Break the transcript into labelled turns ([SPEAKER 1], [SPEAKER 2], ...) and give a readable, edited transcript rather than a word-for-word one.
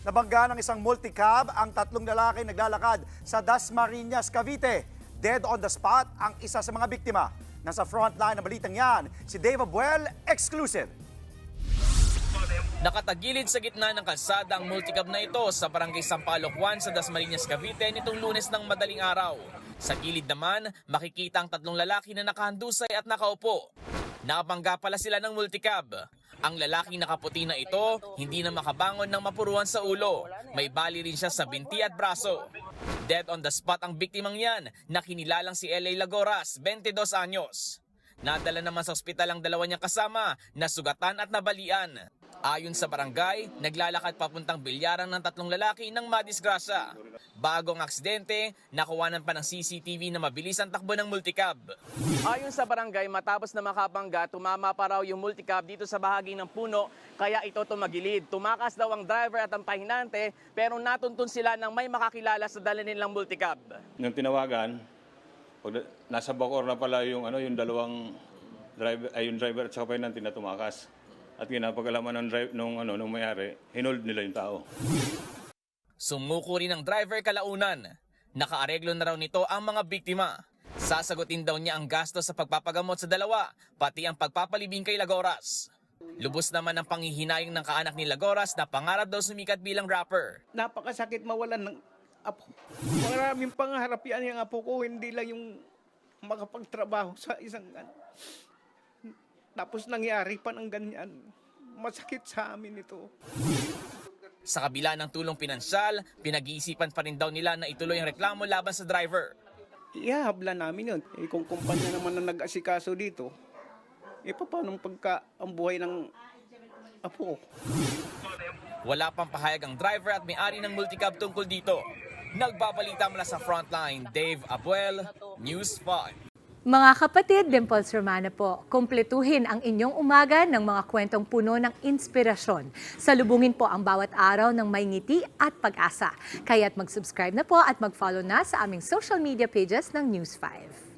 [SPEAKER 1] Nabangga ng isang multicab ang tatlong lalaki naglalakad sa Dasmariñas, Cavite. Dead on the spot ang isa sa mga biktima. Nasa frontline ng balitang yan, si Dave Abuel, exclusive.
[SPEAKER 2] Nakatagilid sa gitna ng kalsada ang multicab na ito sa barangay Sampaloc 1 sa Dasmariñas, Cavite nitong Lunes ng madaling araw. Sa gilid naman, makikita ang tatlong lalaki na nakahandusay at nakaupo. Nakabangga pala sila ng multicab. Ang lalaking nakaputi na ito, hindi na makabangon ng mapuruan sa ulo. May bali rin siya sa binti at braso. Dead on the spot ang biktimang yan na kinilalang si L.A. Lagoras, 22 anyos. Nadala naman sa ospital ang dalawa niyang kasama na sugatan at nabalian. Ayon sa barangay, naglalakad papuntang bilyaran ng tatlong lalaki ng madisgrasya. Bago ang aksidente, nakuwanan pa ng CCTV na mabilis ang takbo ng multicab. Ayon sa barangay, matapos na makabangga, tumama pa raw yung multicab dito sa bahagi ng puno, kaya ito tumagilid. Tumakas daw ang driver at ang pahinante, pero natuntun sila ng may makakilala sa dala nilang multicab.
[SPEAKER 3] Nung tinawagan, pag nasa Bacoor na pala yung dalawang driver at saka pahinante na tumakas. At ginapagalaman nung mayari, hinold nila yung tao.
[SPEAKER 2] Sumuko rin ang driver kalaunan. Nakaareglo na raw nito ang mga biktima. Sasagutin daw niya ang gasto sa pagpapagamot sa dalawa, pati ang pagpapalibing kay Lagoras. Lubos naman ang panghihinayang ng kaanak ni Lagoras na pangarap daw sumikat bilang rapper.
[SPEAKER 4] Napakasakit mawalan ng apo. Maraming pangarap yan yung apo ko, hindi lang yung makapagtrabaho sa isang tapos nangyari pa ng ganyan. Masakit sa amin ito.
[SPEAKER 2] Sa kabila ng tulong pinansyal, pinag-iisipan pa rin daw nila na ituloy ang reklamo laban sa driver.
[SPEAKER 4] Ihahabla namin yun. Kung kumpanya naman na nag-asikaso dito, paano ang buhay ng apo ko?
[SPEAKER 2] Wala pang pahayag ang driver at may-ari ng multicab tungkol dito. Nagbabalita mula sa frontline, Dave Abuel, News 5.
[SPEAKER 5] Mga kapatid, Dimples Romana po, kumpletuhin ang inyong umaga ng mga kwentong puno ng inspirasyon. Salubungin po ang bawat araw ng may ngiti at pag-asa. Kaya't mag-subscribe na po at mag-follow na sa aming social media pages ng News 5.